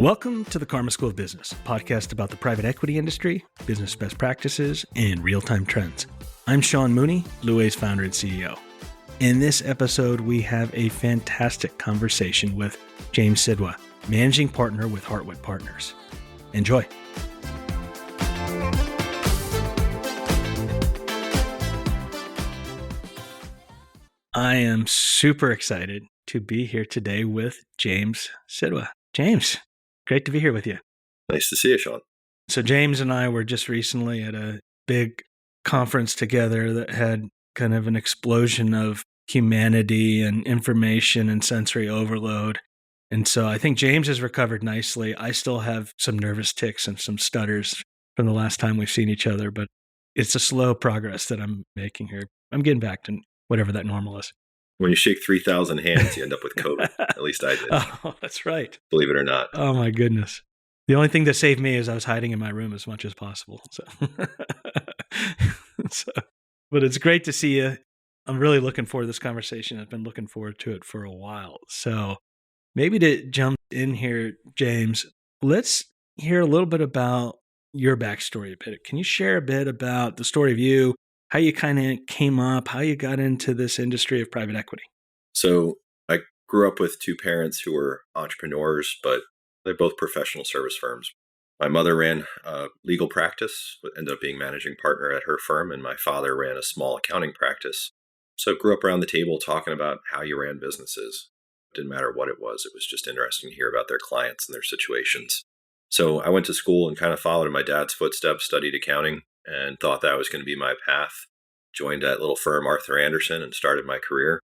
Welcome to the Karma School of Business, a podcast about the private equity industry, business best practices, and real-time trends. I'm Sean Mooney, BluWave's founder and CEO. In this episode, we have a fantastic conversation with James Sidwa, managing partner with Heartwood Partners. Enjoy. I am super excited to be here today with James Sidwa. James, great to be here with you. Nice to see you, Sean. So James and I were just recently at a big conference together that had kind of an explosion of humanity and information and sensory overload. And so I think James has recovered nicely. I still have some nervous tics and some stutters from the last time we've seen each other, but it's a slow progress that I'm making here. I'm getting back to whatever that normal is. When you shake 3,000 hands, you end up with COVID. At least I did. Oh, that's right. Believe it or not. Oh, my goodness. The only thing that saved me is I was hiding in my room as much as possible. But it's great to see you. I'm really looking forward to this conversation. I've been looking forward to it for a while. So maybe to jump in here, James, let's hear a little bit about your backstory a bit. Can you share a bit about the story of you, how you kind of came up, how you got into this industry of private equity? So I grew up with two parents who were entrepreneurs, but they're both professional service firms. My mother ran a legal practice, ended up being managing partner at her firm, and my father ran a small accounting practice. So I grew up around the table talking about how you ran businesses. It didn't matter what it was just interesting to hear about their clients and their situations. So I went to school and kind of followed in my dad's footsteps, studied accounting, and thought that was going to be my path. Joined that little firm, Arthur Andersen, and started my career.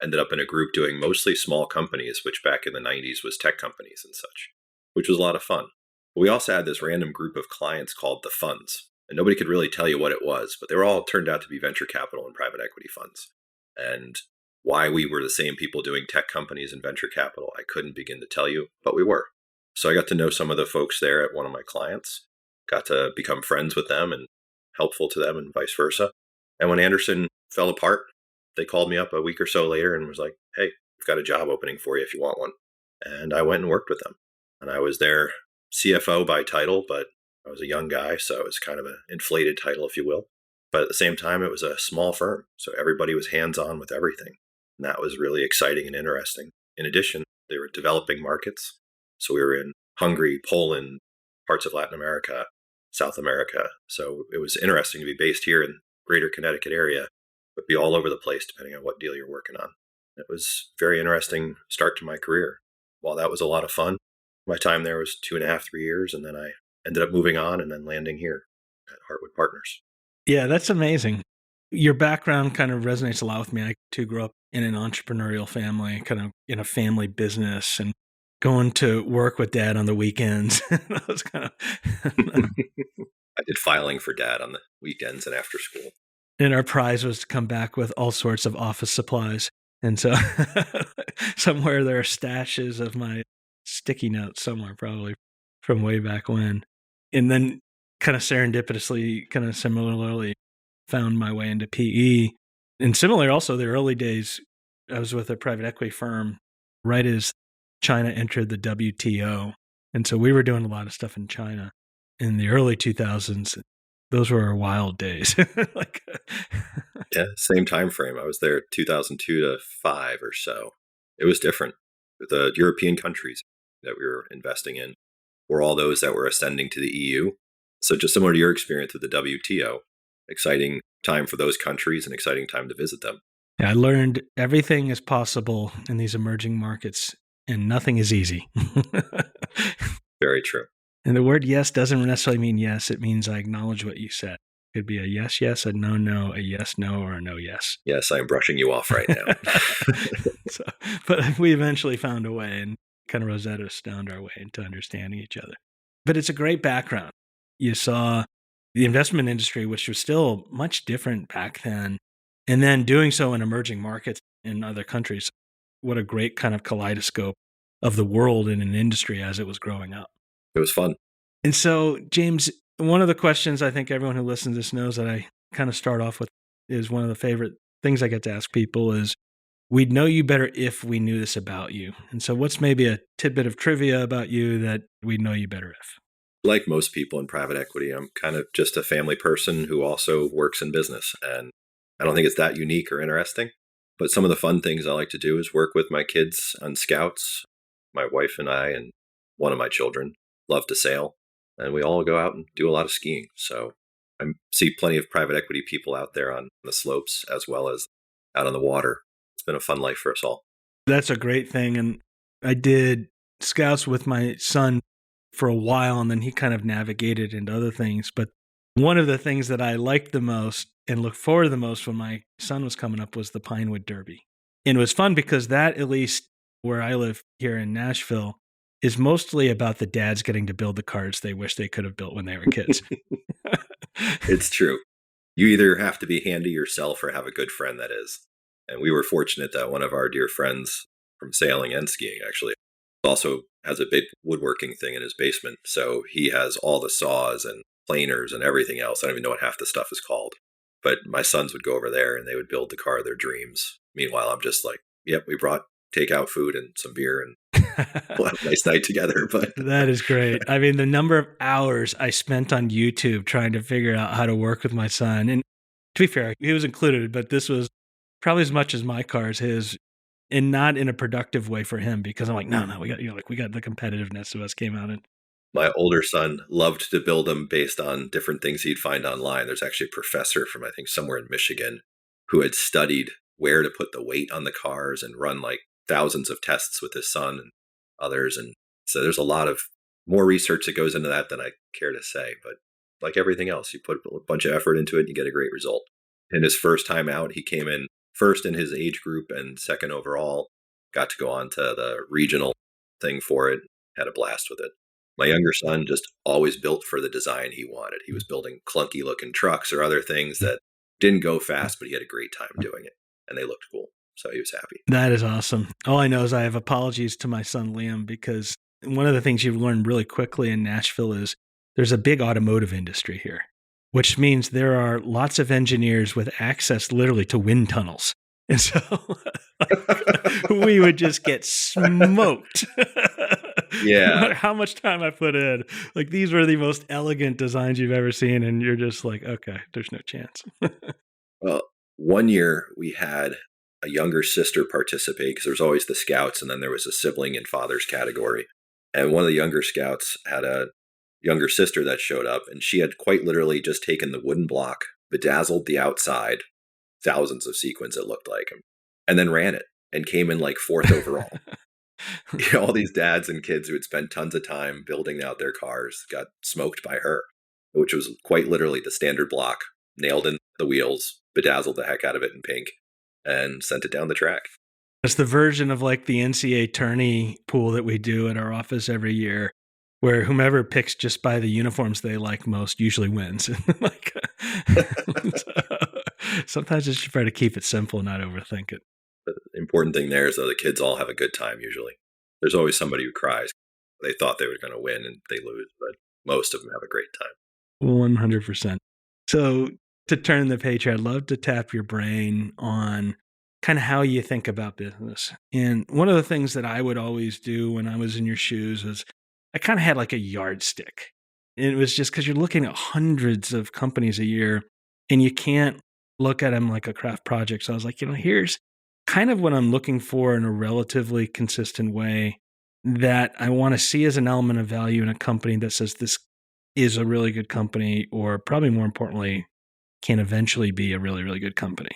Ended up in a group doing mostly small companies, which back in the 90s was tech companies and such, which was a lot of fun. We also had this random group of clients called the funds, and nobody could really tell you what it was, but they were all turned out to be venture capital and private equity funds. And why we were the same people doing tech companies and venture capital, I couldn't begin to tell you, but we were. So I got to know some of the folks there at one of my clients, got to become friends with them and helpful to them and vice versa. And when Andersen fell apart, they called me up a week or so later and was like, hey, we've got a job opening for you if you want one. And I went and worked with them. And I was their CFO by title, but I was a young guy, so it was kind of an inflated title, if you will. But at the same time, it was a small firm, so everybody was hands-on with everything. And that was really exciting and interesting. In addition, they were developing markets. So we were in Hungary, Poland, parts of Latin America, South America. So it was interesting to be based here in greater Connecticut area, but be all over the place depending on what deal you're working on. It was a very interesting start to my career. While that was a lot of fun, my time there was 2.5, 3 years, and then I ended up moving on and then landing here at Heartwood Partners. Yeah, that's amazing. Your background kind of resonates a lot with me. I too grew up in an entrepreneurial family, kind of in a family business, and going to work with dad on the weekends. That was kind of I did filing for dad on the weekends and after school. And our prize was to come back with all sorts of office supplies. And so somewhere there are stashes of my sticky notes somewhere, probably from way back when. And then kind of serendipitously, kind of similarly found my way into PE. And similarly, also the early days, I was with a private equity firm right as China entered the WTO. And so we were doing a lot of stuff in China in the early 2000s. Those were our wild days. Yeah, same time frame. I was there 2002 to 5 or so. It was different. The European countries that we were investing in were all those that were ascending to the EU. So just similar to your experience with the WTO, exciting time for those countries and exciting time to visit them. Yeah, I learned everything is possible in these emerging markets and nothing is easy. Very true. And the word yes doesn't necessarily mean yes. It means I acknowledge what you said. It could be a yes, yes, a no, no, a yes, no, or a no, yes. Yes, I'm brushing you off right now. But we eventually found a way and kind of Rosetta Stoned our way into understanding each other. But it's a great background. You saw the investment industry, which was still much different back then, and then doing so in emerging markets in other countries. What a great kind of kaleidoscope of the world in an industry as it was growing up. It was fun. And so, James, one of the questions I think everyone who listens to this knows that I kind of start off with is one of the favorite things I get to ask people is, we'd know you better if we knew this about you. And so what's maybe a tidbit of trivia about you that we'd know you better if? Like most people in private equity, I'm kind of just a family person who also works in business. And I don't think it's that unique or interesting. But some of the fun things I like to do is work with my kids on scouts. My wife and I and one of my children love to sail, and we all go out and do a lot of skiing. So I see plenty of private equity people out there on the slopes as well as out on the water. It's been a fun life for us all. That's a great thing. And I did scouts with my son for a while, and then he kind of navigated into other things. But one of the things that I liked the most and looked forward to the most when my son was coming up was the Pinewood Derby. And it was fun because that, at least where I live here in Nashville, is mostly about the dads getting to build the cars they wish they could have built when they were kids. It's true. You either have to be handy yourself or have a good friend that is. And we were fortunate that one of our dear friends from sailing and skiing actually also has a big woodworking thing in his basement. So he has all the saws and planers and everything else. I don't even know what half the stuff is called. But my sons would go over there and they would build the car of their dreams. Meanwhile, I'm just like, yep, we brought takeout food and some beer and we'll have a nice night together. But That is great. I mean, the number of hours I spent on YouTube trying to figure out how to work with my son. And to be fair, he was included, but this was probably as much as my car as his, and not in a productive way for him, because I'm like, no, we got, we got the competitiveness of us came out. And my older son loved to build them based on different things he'd find online. There's actually a professor from, I think, somewhere in Michigan who had studied where to put the weight on the cars and run like thousands of tests with his son and others. And so there's a lot of more research that goes into that than I care to say. But like everything else, you put a bunch of effort into it and you get a great result. In his first time out, he came in first in his age group and second overall, got to go on to the regional thing for it, had a blast with it. My younger son just always built for the design he wanted. He was building clunky looking trucks or other things that didn't go fast, but he had a great time doing it and they looked cool. So he was happy. that is awesome. All I know is I have apologies to my son, Liam, because one of the things you've learned really quickly in Nashville is there's a big automotive industry here, which means there are lots of engineers with access literally to wind tunnels. And so we would just get smoked. Yeah. No matter how much time I put in, like these were the most elegant designs you've ever seen. And you're just like, okay, there's no chance. Well, one year we had a younger sister participate because there was always the scouts and then there was a sibling and fathers category. And one of the younger scouts had a younger sister that showed up and she had quite literally just taken the wooden block, bedazzled the outside, thousands of sequins it looked like, and then ran it and came in like fourth overall. All these dads and kids who had spent tons of time building out their cars got smoked by her, which was quite literally the standard block, nailed in the wheels, bedazzled the heck out of it in pink, and sent it down the track. It's the version of like the NCAA tourney pool that we do at our office every year, where whomever picks just by the uniforms they like most usually wins. Like, sometimes just try to keep it simple and not overthink it. The important thing there is though the kids all have a good time usually. There's always somebody who cries. They thought they were going to win and they lose, but most of them have a great time. 100%. So to turn the page, I'd love to tap your brain on kind of how you think about business. And one of the things that I would always do when I was in your shoes was I kind of had like a yardstick. And it was just because you're looking at hundreds of companies a year and you can't look at them like a craft project. So I was like, here's kind of what I'm looking for in a relatively consistent way that I want to see as an element of value in a company that says this is a really good company, or probably more importantly, can eventually be a really, really good company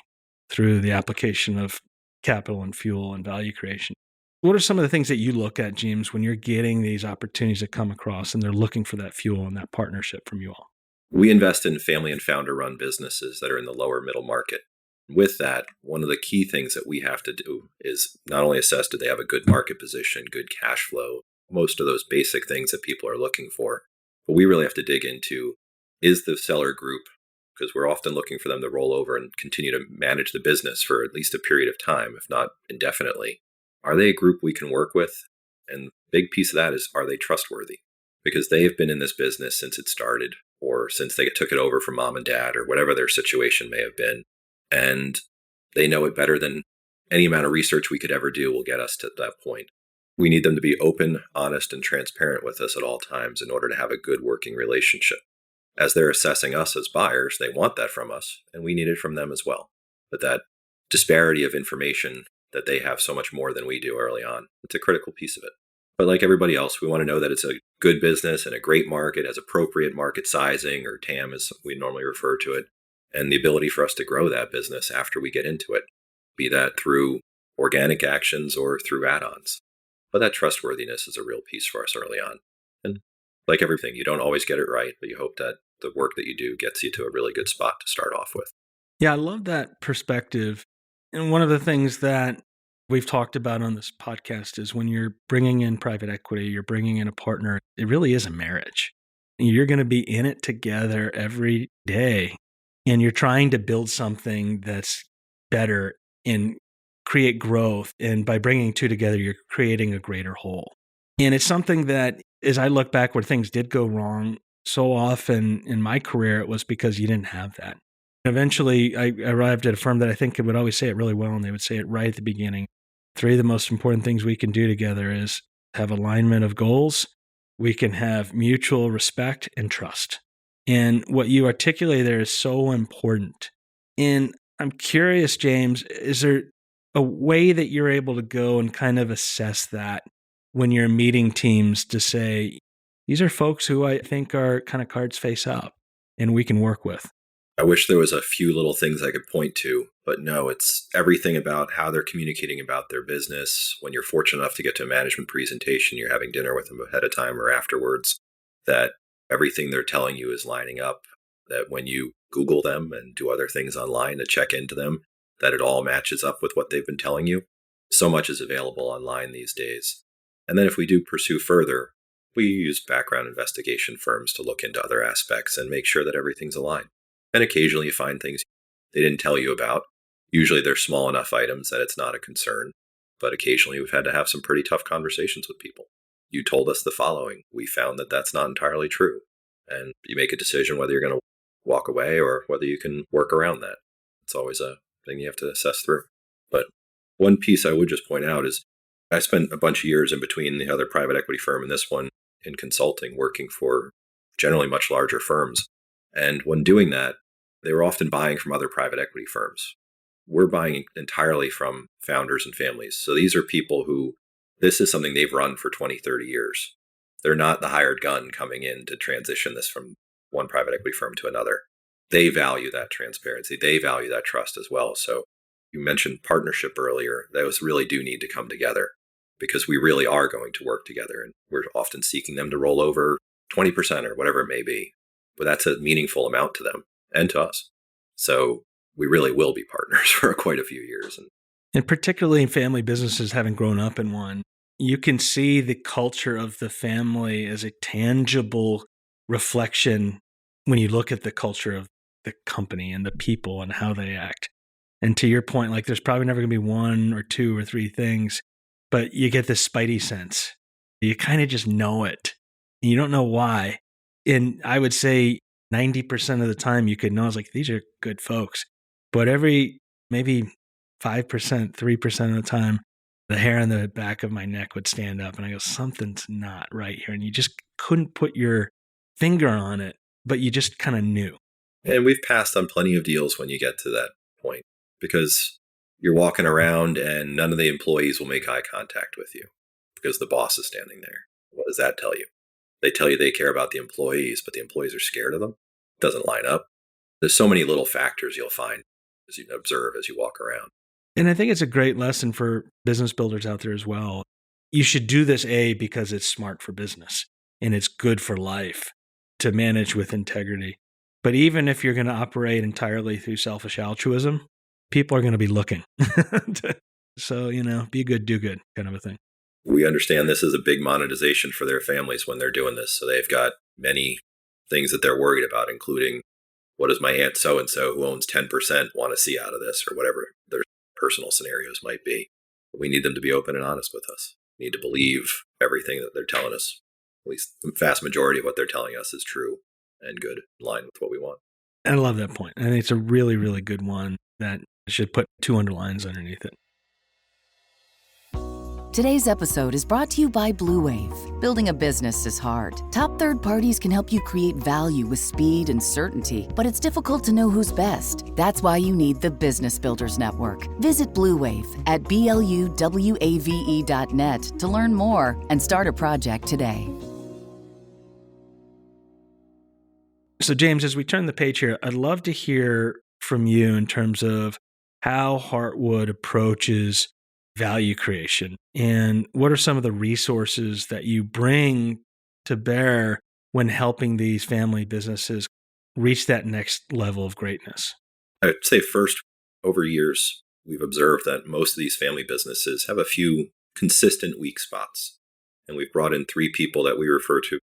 through the application of capital and fuel and value creation. What are some of the things that you look at, James, when you're getting these opportunities that come across and they're looking for that fuel and that partnership from you all? We invest in family and founder run businesses that are in the lower middle market. With that, one of the key things that we have to do is not only assess do they have a good market position, good cash flow, most of those basic things that people are looking for, but we really have to dig into is the seller group, because we're often looking for them to roll over and continue to manage the business for at least a period of time, if not indefinitely. Are they a group we can work with? And a big piece of that is, are they trustworthy? Because they have been in this business since it started or since they took it over from mom and dad or whatever their situation may have been. And they know it better than any amount of research we could ever do will get us to that point. We need them to be open, honest, and transparent with us at all times in order to have a good working relationship. As they're assessing us as buyers, they want that from us, and we need it from them as well. But that disparity of information that they have so much more than we do early on, it's a critical piece of it. But like everybody else, we want to know that it's a good business and a great market, has appropriate market sizing, or TAM as we normally refer to it, and the ability for us to grow that business after we get into it, be that through organic actions or through add-ons. But that trustworthiness is a real piece for us early on. And like everything, you don't always get it right, but you hope that the work that you do gets you to a really good spot to start off with. Yeah, I love that perspective. And one of the things that we've talked about on this podcast is when you're bringing in private equity, you're bringing in a partner, it really is a marriage. You're going to be in it together every day, and you're trying to build something that's better and create growth. And by bringing two together, you're creating a greater whole. And it's something that, as I look back where things did go wrong, so often in my career, it was because you didn't have that. Eventually, I arrived at a firm that I think would always say it really well, and they would say it right at the beginning. 3 of the most important things we can do together is have alignment of goals, we can have mutual respect and trust. And what you articulate there is so important. And I'm curious, James, is there a way that you're able to go and kind of assess that when you're meeting teams to say, these are folks who I think are kind of cards face up and we can work with? I wish there was a few little things I could point to, but no, it's everything about how they're communicating about their business. When you're fortunate enough to get to a management presentation, you're having dinner with them ahead of time or afterwards, that everything they're telling you is lining up, that when you Google them and do other things online to check into them, that it all matches up with what they've been telling you. So much is available online these days. And then if we do pursue further, we use background investigation firms to look into other aspects and make sure that everything's aligned. And occasionally you find things they didn't tell you about. Usually they're small enough items that it's not a concern. But occasionally we've had to have some pretty tough conversations with people. You told us the following. We found that that's not entirely true. And you make a decision whether you're going to walk away or whether you can work around that. It's always a thing you have to assess through. But one piece I would just point out is I spent a bunch of years in between the other private equity firm and this one in consulting, working for generally much larger firms. And when doing that, they were often buying from other private equity firms. We're buying entirely from founders and families. So these are people who, this is something they've run for 20, 30 years. They're not the hired gun coming in to transition this from one private equity firm to another. They value that transparency. They value that trust as well. So you mentioned partnership earlier. Those really do need to come together because we really are going to work together. And we're often seeking them to roll over 20% or whatever it may be. But that's a meaningful amount to them and to us. So we really will be partners for quite a few years. And particularly in family businesses, having grown up in one, you can see the culture of the family as a tangible reflection when you look at the culture of the company and the people and how they act. And to your point, like there's probably never going to be 1 or 2 or 3 things, but you get this spidey sense. You kind of just know it. And you don't know why. And I would say 90% of the time you could know, it's like, these are good folks. But every maybe 5%, 3% of the time, the hair on the back of my neck would stand up and I go, something's not right here. And you just couldn't put your finger on it, but you just kind of knew. And we've passed on plenty of deals when you get to that point because you're walking around and none of the employees will make eye contact with you because the boss is standing there. What does that tell you? They tell you they care about the employees, but the employees are scared of them. It doesn't line up. There's so many little factors you'll find as you observe as you walk around. And I think it's a great lesson for business builders out there as well. You should do this, because it's smart for business and it's good for life to manage with integrity. But even if you're going to operate entirely through selfish altruism, people are going to be looking. So, be good, do good kind of a thing. We understand this is a big monetization for their families when they're doing this. So they've got many things that they're worried about, including what does my aunt so-and-so who owns 10% want to see out of this or whatever their personal scenarios might be. We need them to be open and honest with us. We need to believe everything that they're telling us. At least the vast majority of what they're telling us is true and good, in line with what we want. I love that point. I think it's a really, really good one that should put 2 underlines underneath it. Today's episode is brought to you by BluWave. Building a business is hard. Top third parties can help you create value with speed and certainty, but it's difficult to know who's best. That's why you need the Business Builders Network. Visit BluWave at BLUWAVE.net to learn more and start a project today. So, James, as we turn the page here, I'd love to hear from you in terms of how Heartwood approaches value creation and what are some of the resources that you bring to bear when helping these family businesses reach that next level of greatness. I'd say first, over years, we've observed that most of these family businesses have a few consistent weak spots. And we've brought in 3 people that we refer to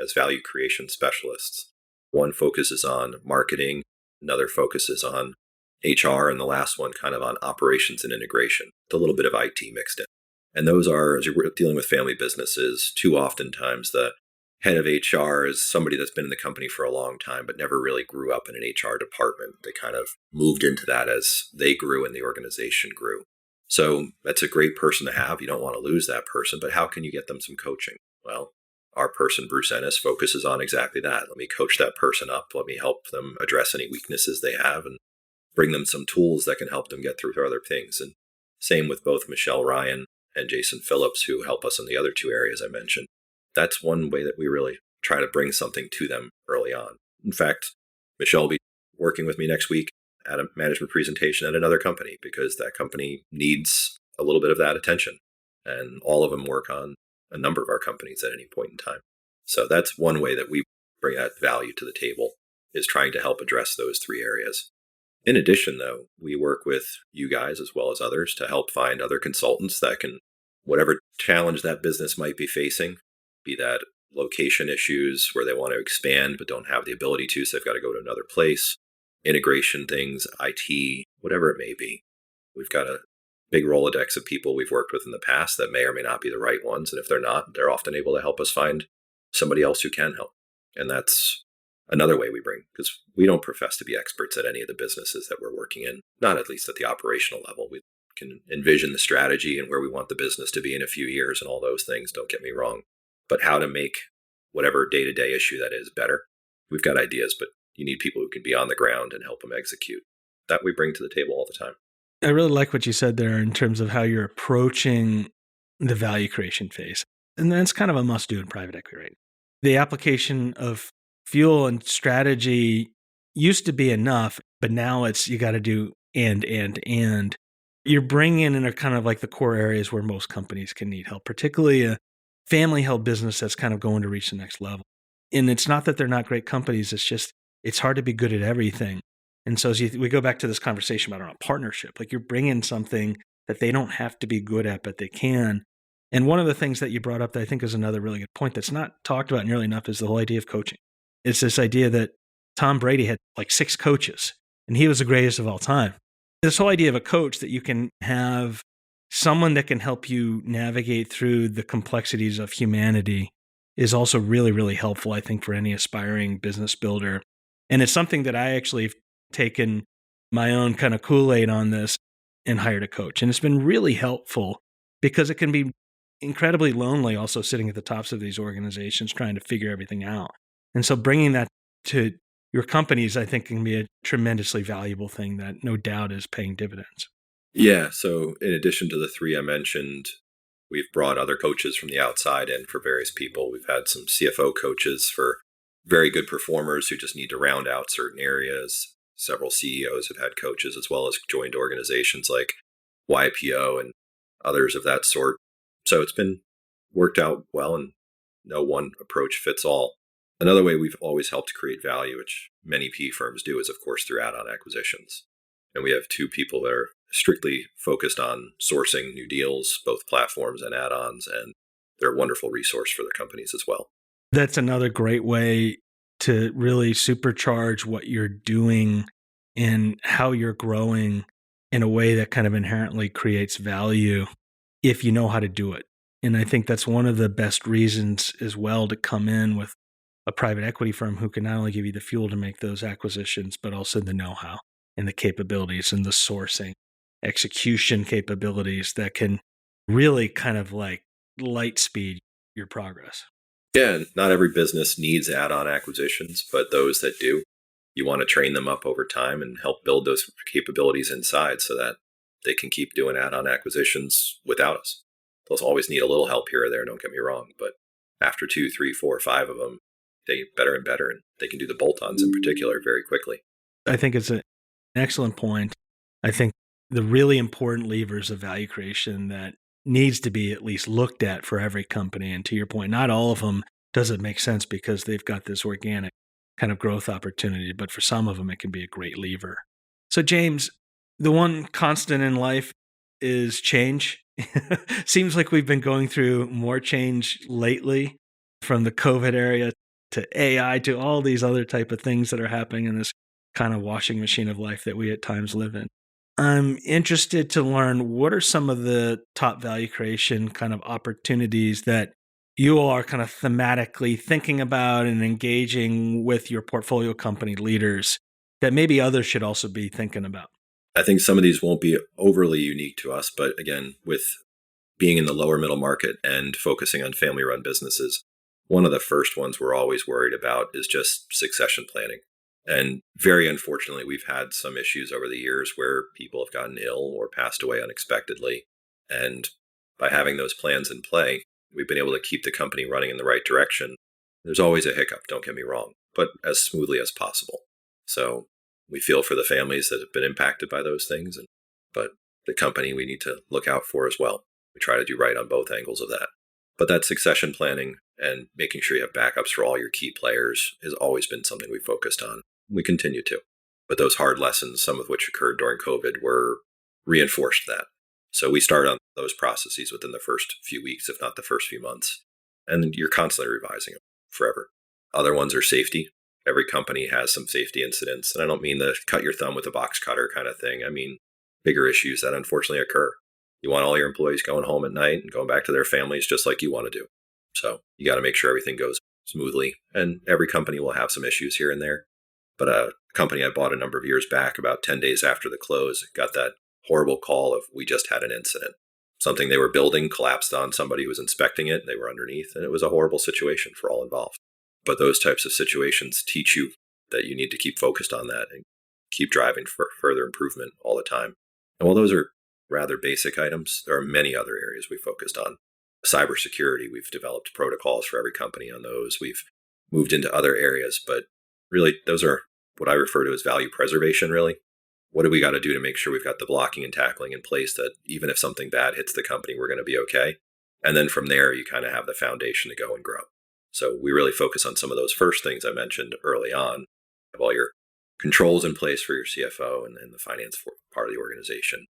as value creation specialists. One focuses on marketing, another focuses on HR, and the last one kind of on operations and integration, with a little bit of IT mixed in. And those are, as you're dealing with family businesses, too oftentimes the head of HR is somebody that's been in the company for a long time, but never really grew up in an HR department. They kind of moved into that as they grew and the organization grew. So that's a great person to have. You don't want to lose that person, but how can you get them some coaching? Well, our person, Bruce Ennis, focuses on exactly that. Let me coach that person up. Let me help them address any weaknesses they have and bring them some tools that can help them get through other things. And same with both Michelle Ryan and Jason Phillips, who help us in the other 2 areas I mentioned. That's one way that we really try to bring something to them early on. In fact, Michelle will be working with me next week at a management presentation at another company because that company needs a little bit of that attention. And all of them work on a number of our companies at any point in time. So that's one way that we bring that value to the table, is trying to help address those 3 areas. In addition, though, we work with you guys as well as others to help find other consultants that can, whatever challenge that business might be facing, be that location issues where they want to expand but don't have the ability to, so they've got to go to another place, integration things, IT, whatever it may be. We've got a big Rolodex of people we've worked with in the past that may or may not be the right ones. And if they're not, they're often able to help us find somebody else who can help. And that's another way we bring, because we don't profess to be experts at any of the businesses that we're working in, not at least at the operational level. We can envision the strategy and where we want the business to be in a few years and all those things, don't get me wrong. But how to make whatever day-to-day issue that is better, we've got ideas, but you need people who can be on the ground and help them execute. That we bring to the table all the time. I really like what you said there in terms of how you're approaching the value creation phase. And that's kind of a must-do in private equity, right? The application of fuel and strategy used to be enough, but now it's you got to do and. You're bringing in a kind of like the core areas where most companies can need help, particularly a family-held business that's kind of going to reach the next level. And it's not that they're not great companies. It's just it's hard to be good at everything. And so as we go back to this conversation about a partnership, like you're bringing something that they don't have to be good at, but they can. And one of the things that you brought up that I think is another really good point that's not talked about nearly enough is the whole idea of coaching. It's this idea that Tom Brady had like 6 coaches and he was the greatest of all time. This whole idea of a coach that you can have someone that can help you navigate through the complexities of humanity is also really, really helpful, I think, for any aspiring business builder. And it's something that I actually have taken my own kind of Kool-Aid on this and hired a coach. And it's been really helpful because it can be incredibly lonely also sitting at the tops of these organizations trying to figure everything out. And so bringing that to your companies, I think, can be a tremendously valuable thing that no doubt is paying dividends. Yeah. So in addition to the 3 I mentioned, we've brought other coaches from the outside in for various people. We've had some CFO coaches for very good performers who just need to round out certain areas. Several CEOs have had coaches, as well as joined organizations like YPO and others of that sort. So it's been worked out well, and no one approach fits all. Another way we've always helped create value, which many PE firms do, is of course through add-on acquisitions. And we have 2 people that are strictly focused on sourcing new deals, both platforms and add-ons, and they're a wonderful resource for their companies as well. That's another great way to really supercharge what you're doing and how you're growing in a way that kind of inherently creates value if you know how to do it. And I think that's one of the best reasons as well to come in with a private equity firm who can not only give you the fuel to make those acquisitions, but also the know-how and the capabilities and the sourcing, execution capabilities that can really kind of like light speed your progress. Yeah, and not every business needs add-on acquisitions, but those that do, you want to train them up over time and help build those capabilities inside so that they can keep doing add-on acquisitions without us. They'll always need a little help here or there, don't get me wrong, but after 2, 3, 4, 5 of them, they get better and better, and they can do the bolt-ons in particular very quickly. I think it's an excellent point. I think the really important levers of value creation that needs to be at least looked at for every company. And to your point, not all of them does it make sense because they've got this organic kind of growth opportunity, but for some of them, it can be a great lever. So James, the one constant in life is change. Seems like we've been going through more change lately, from the COVID area to AI to all these other type of things that are happening in this kind of washing machine of life that we at times live in. I'm interested to learn, what are some of the top value creation kind of opportunities that you are kind of thematically thinking about and engaging with your portfolio company leaders that maybe others should also be thinking about? I think some of these won't be overly unique to us, but again, with being in the lower middle market and focusing on family-run businesses, one of the first ones we're always worried about is just succession planning. And very unfortunately, we've had some issues over the years where people have gotten ill or passed away unexpectedly. And by having those plans in play, we've been able to keep the company running in the right direction. There's always a hiccup, don't get me wrong, but as smoothly as possible. So we feel for the families that have been impacted by those things, but the company we need to look out for as well. We try to do right on both angles of that. But that succession planning and making sure you have backups for all your key players has always been something we focused on. We continue to. But those hard lessons, some of which occurred during COVID, were reinforced that. So we start on those processes within the first few weeks, if not the first few months. And you're constantly revising them forever. Other ones are safety. Every company has some safety incidents. And I don't mean the cut your thumb with a box cutter kind of thing. I mean bigger issues that unfortunately occur. You want all your employees going home at night and going back to their families just like you want to do. So you got to make sure everything goes smoothly. And every company will have some issues here and there. But a company I bought a number of years back, about 10 days after the close, got that horrible call of, we just had an incident. Something they were building collapsed on somebody who was inspecting it. They were underneath, and it was a horrible situation for all involved. But those types of situations teach you that you need to keep focused on that and keep driving for further improvement all the time. And while those are rather basic items, there are many other areas we focused on. Cybersecurity, we've developed protocols for every company on those. We've moved into other areas, but really those are what I refer to as value preservation, really. What do we got to do to make sure we've got the blocking and tackling in place that even if something bad hits the company, we're going to be okay? And then from there, you kind of have the foundation to go and grow. So we really focus on some of those first things I mentioned early on. Have all your controls in place for your CFO and the finance part of the organization.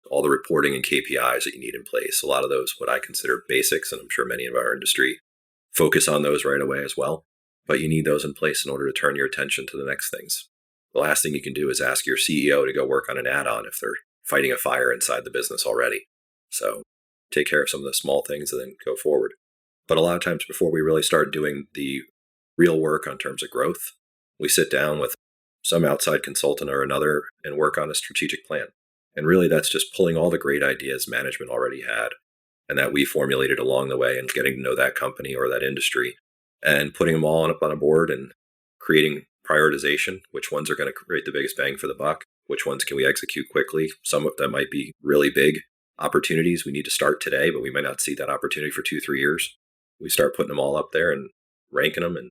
All the reporting and KPIs that you need in place. A lot of those, what I consider basics, and I'm sure many of our industry focus on those right away as well. But you need those in place in order to turn your attention to the next things. The last thing you can do is ask your CEO to go work on an add-on if they're fighting a fire inside the business already. So take care of some of the small things and then go forward. But a lot of times before we really start doing the real work on terms of growth, we sit down with some outside consultant or another and work on a strategic plan. And really that's just pulling all the great ideas management already had and that we formulated along the way and getting to know that company or that industry and putting them all up on a board and creating prioritization, which ones are going to create the biggest bang for the buck, which ones can we execute quickly. Some of them might be really big opportunities we need to start today, but we might not see that opportunity for 2-3 years. We start putting them all up there and ranking them and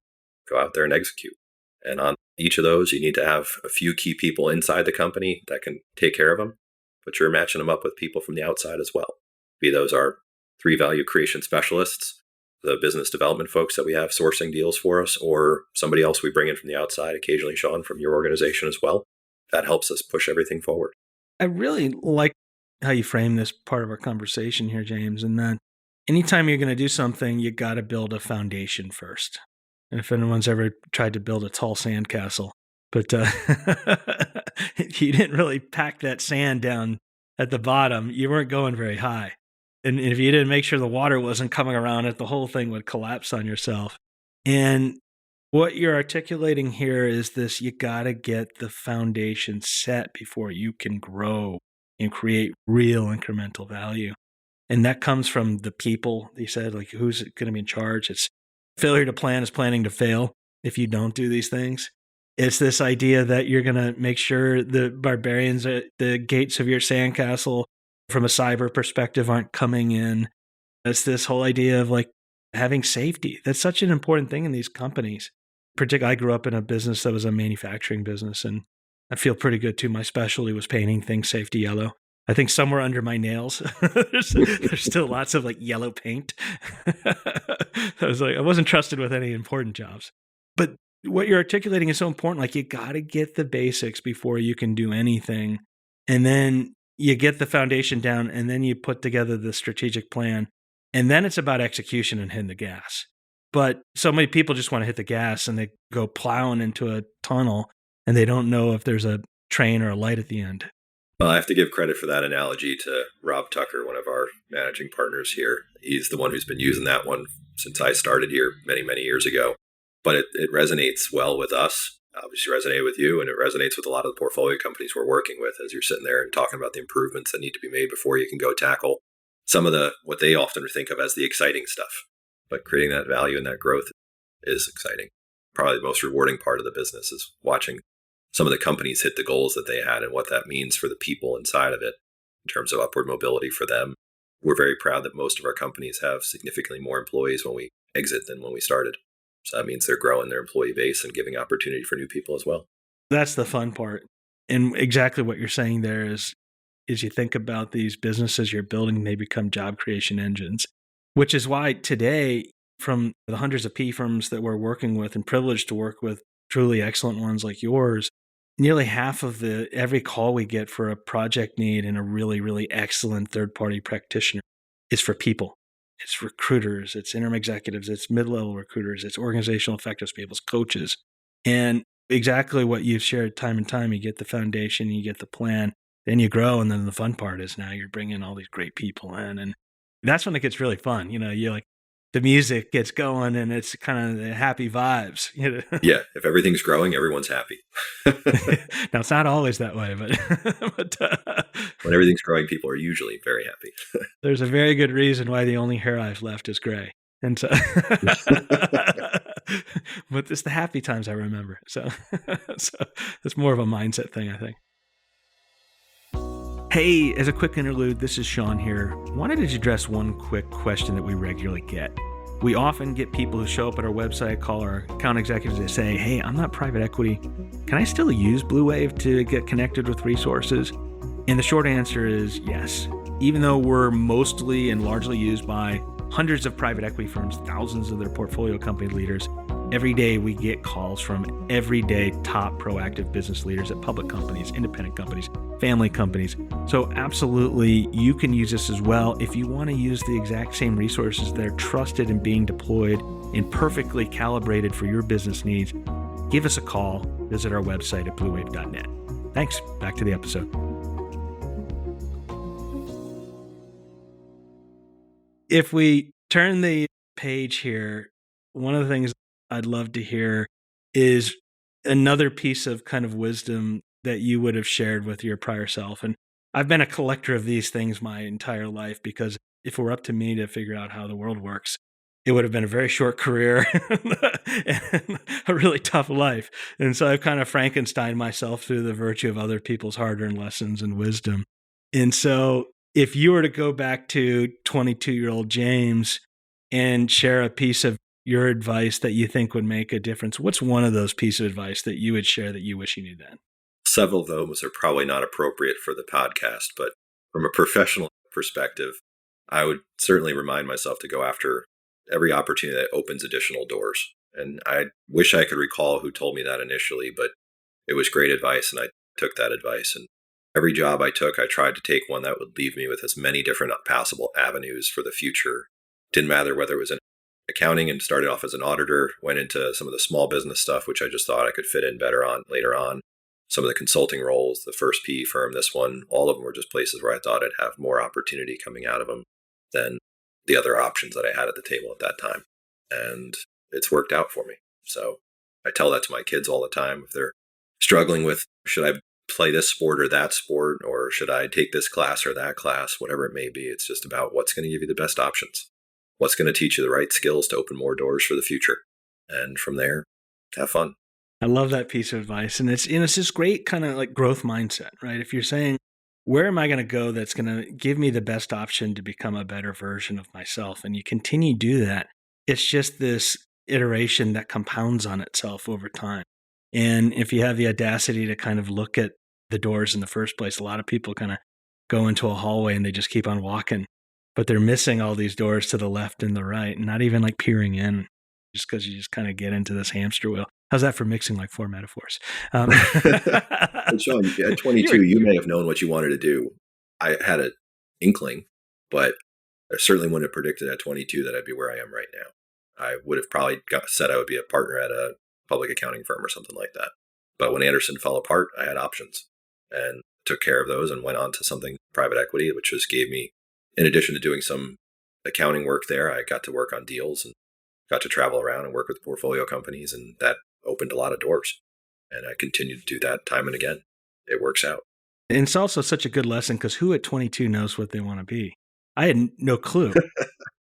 go out there and execute. And on each of those, you need to have a few key people inside the company that can take care of them, but you're matching them up with people from the outside as well. Be those our 3 value creation specialists, the business development folks that we have sourcing deals for us, or somebody else we bring in from the outside, occasionally Sean from your organization as well. That helps us push everything forward. I really like how you frame this part of our conversation here, James, and that anytime you're going to do something, you got to build a foundation first. And if anyone's ever tried to build a tall sandcastle, but you didn't really pack that sand down at the bottom, you weren't going very high. And if you didn't make sure the water wasn't coming around it, the whole thing would collapse on yourself. And what you're articulating here is this: you got to get the foundation set before you can grow and create real incremental value. And that comes from the people. He said, like, who's going to be in charge? It's failure to plan is planning to fail if you don't do these things. It's this idea that you're going to make sure the barbarians at the gates of your sandcastle from a cyber perspective aren't coming in. It's this whole idea of like having safety. That's such an important thing in these companies. Particularly, I grew up in a business that was a manufacturing business, and I feel pretty good too. My specialty was painting things safety yellow. I think somewhere under my nails, there's still lots of like yellow paint. I wasn't trusted with any important jobs. But what you're articulating is so important. Like, you got to get the basics before you can do anything. And then you get the foundation down, and then you put together the strategic plan. And then it's about execution and hitting the gas. But so many people just want to hit the gas and they go plowing into a tunnel and they don't know if there's a train or a light at the end. Well, I have to give credit for that analogy to Rob Tucker, one of our managing partners here. He's the one who's been using that one since I started here many, many years ago. But it resonates well with us, obviously resonated with you, and it resonates with a lot of the portfolio companies we're working with as you're sitting there and talking about the improvements that need to be made before you can go tackle some of what they often think of as the exciting stuff. But creating that value and that growth is exciting. Probably the most rewarding part of the business is watching some of the companies hit the goals that they had and what that means for the people inside of it in terms of upward mobility for them. We're very proud that most of our companies have significantly more employees when we exit than when we started. So that means they're growing their employee base and giving opportunity for new people as well. That's the fun part. And exactly what you're saying there is you think about these businesses you're building, they become job creation engines, which is why today, from the hundreds of PE firms that we're working with and privileged to work with truly excellent ones like yours, nearly half of every call we get for a project need and a really, really excellent third-party practitioner is for people. It's recruiters, it's interim executives, it's mid-level recruiters, it's organizational effectiveness people, it's coaches. And exactly what you've shared time and time, you get the foundation, you get the plan, then you grow. And then the fun part is now you're bringing all these great people in. And that's when it gets really fun. You're like, the music gets going and it's kind of the happy vibes. Yeah. If everything's growing, everyone's happy. Now, it's not always that way, but when everything's growing, people are usually very happy. There's a very good reason why the only hair I've left is gray. And so, but it's the happy times I remember. So it's more of a mindset thing, I think. Hey, as a quick interlude, this is Sean here. Wanted to address one quick question that we regularly get. We often get people who show up at our website, call our account executives, and say, hey, I'm not private equity. Can I still use BluWave to get connected with resources? And the short answer is yes. Even though we're mostly and largely used by hundreds of private equity firms, thousands of their portfolio company leaders, every day we get calls from everyday top proactive business leaders at public companies, independent companies, family companies. So absolutely, you can use this as well. If you want to use the exact same resources that are trusted and being deployed and perfectly calibrated for your business needs, give us a call. Visit our website at bluwave.net. Thanks. Back to the episode. If we turn the page here, one of the things I'd love to hear is another piece of kind of wisdom that you would have shared with your prior self. And I've been a collector of these things my entire life, because if it were up to me to figure out how the world works, it would have been a very short career and a really tough life. And so I've kind of Frankenstein myself through the virtue of other people's hard-earned lessons and wisdom. And so if you were to go back to 22-year-old James and share a piece of your advice that you think would make a difference, what's one of those pieces of advice that you would share that you wish you knew then? Several of those are probably not appropriate for the podcast, but from a professional perspective, I would certainly remind myself to go after every opportunity that opens additional doors. And I wish I could recall who told me that initially, but it was great advice, and I took that advice. And every job I took, I tried to take one that would leave me with as many different possible avenues for the future. Didn't matter whether it was in accounting and started off as an auditor, went into some of the small business stuff, which I just thought I could fit in better on later on. Some of the consulting roles, the first PE firm, this one, all of them were just places where I thought I'd have more opportunity coming out of them than the other options that I had at the table at that time. And it's worked out for me. So I tell that to my kids all the time. If they're struggling with, should I play this sport or that sport, or should I take this class or that class, whatever it may be. It's just about what's going to give you the best options, what's going to teach you the right skills to open more doors for the future. And from there, have fun. I love that piece of advice. And it's this great kind of like growth mindset, right? If you're saying, where am I going to go that's going to give me the best option to become a better version of myself? And you continue to do that. It's just this iteration that compounds on itself over time. And if you have the audacity to kind of look at the doors in the first place, a lot of people kind of go into a hallway and they just keep on walking, but they're missing all these doors to the left and the right, and not even like peering in, just because you just kind of get into this hamster wheel. How's that for mixing like 4 metaphors? But Sean, at 22, you may have known what you wanted to do. I had an inkling, but I certainly wouldn't have predicted at 22 that I'd be where I am right now. I would have probably said I would be a partner at a public accounting firm or something like that. But when Andersen fell apart, I had options and took care of those and went on to something private equity, which just gave me, in addition to doing some accounting work there, I got to work on deals and got to travel around and work with portfolio companies, and that opened a lot of doors. And I continued to do that time and again. It works out. And it's also such a good lesson, because who at 22 knows what they want to be? I had no clue.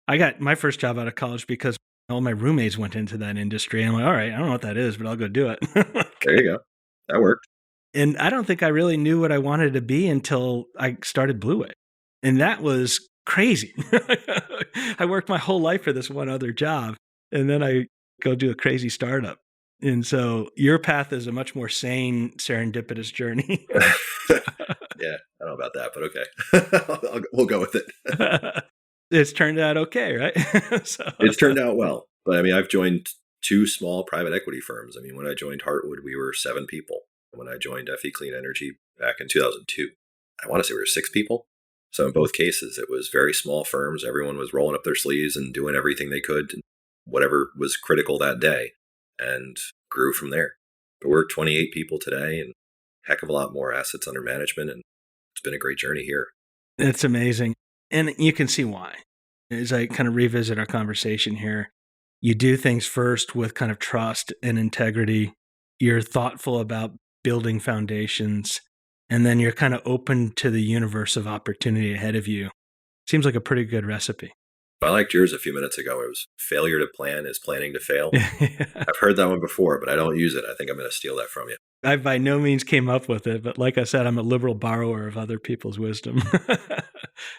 I got my first job out of college because all my roommates went into that industry. And I'm like, all right, I don't know what that is, but I'll go do it. There you go. That worked. And I don't think I really knew what I wanted to be until I started BluWave. And that was crazy. I worked my whole life for this one other job, and then I go do a crazy startup. And so your path is a much more sane, serendipitous journey. Yeah, I don't know about that, but okay. We'll go with it. It's turned out okay, right? It's turned out well. But I mean, I've joined 2 small private equity firms. I mean, when I joined Heartwood, we were 7 people. When I joined FE Clean Energy back in 2002, I want to say we were 6 people. So in both cases, it was very small firms. Everyone was rolling up their sleeves and doing everything they could, whatever was critical that day, and grew from there. But we're 28 people today and a heck of a lot more assets under management. And it's been a great journey here. It's amazing. And you can see why. As I kind of revisit our conversation here, you do things first with kind of trust and integrity. You're thoughtful about building foundations, and then you're kind of open to the universe of opportunity ahead of you. Seems like a pretty good recipe. I liked yours a few minutes ago. It was failure to plan is planning to fail. I've heard that one before, but I don't use it. I think I'm going to steal that from you. I by no means came up with it, but like I said, I'm a liberal borrower of other people's wisdom.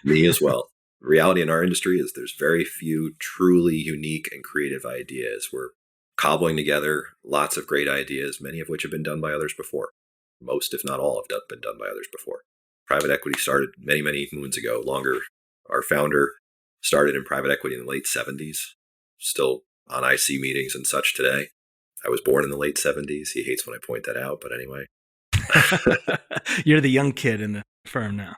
Me as well. The reality in our industry is there's very few truly unique and creative ideas. We're cobbling together lots of great ideas, many of which have been done by others before. Most, if not all, have been done by others before. Private equity started many, many moons ago, longer. Our founder started in private equity in the late 70s, still on IC meetings and such today. I was born in the late 70s. He hates when I point that out, but anyway. You're the young kid in the firm now.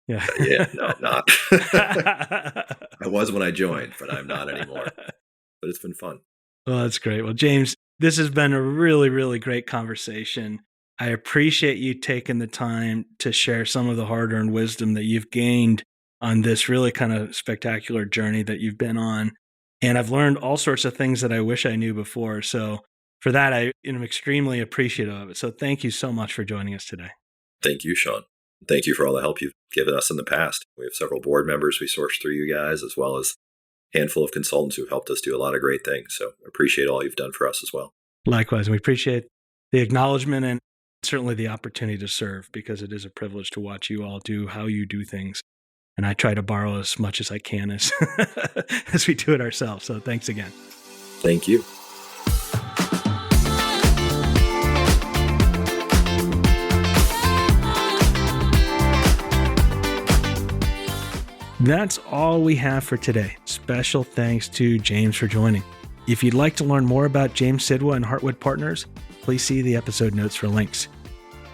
Yeah. Yeah, no, I'm not. I was when I joined, but I'm not anymore. But it's been fun. Well, that's great. Well, James, this has been a really, really great conversation. I appreciate you taking the time to share some of the hard-earned wisdom that you've gained on this really kind of spectacular journey that you've been on. And I've learned all sorts of things that I wish I knew before. So for that, I am extremely appreciative of it. So thank you so much for joining us today. Thank you, Sean. Thank you for all the help you've given us in the past. We have several board members we sourced through you guys, as well as a handful of consultants who've helped us do a lot of great things. So appreciate all you've done for us as well. Likewise. We appreciate the acknowledgement and certainly the opportunity to serve, because it is a privilege to watch you all do how you do things. And I try to borrow as much as I can as we do it ourselves. So thanks again. Thank you. That's all we have for today. Special thanks to James for joining. If you'd like to learn more about James Sidwa and Heartwood Partners, please see the episode notes for links.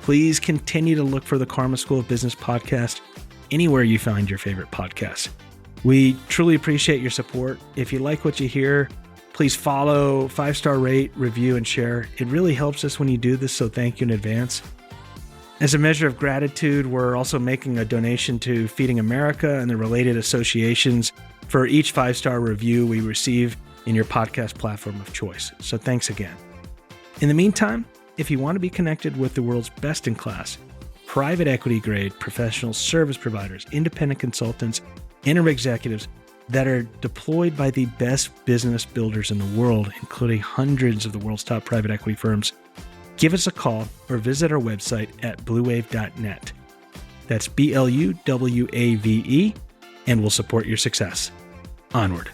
Please continue to look for the Karma School of Business podcast anywhere you find your favorite podcasts. We truly appreciate your support. If you like what you hear, please follow, 5-star rate, review, and share. It really helps us when you do this, so thank you in advance. As a measure of gratitude, we're also making a donation to Feeding America and the related associations for each 5-star review we receive in your podcast platform of choice. So thanks again. In the meantime, if you want to be connected with the world's best-in-class, private equity-grade professional service providers, independent consultants, interim executives that are deployed by the best business builders in the world, including hundreds of the world's top private equity firms, give us a call or visit our website at bluwave.net. That's BLUWAVE, and we'll support your success. Onward.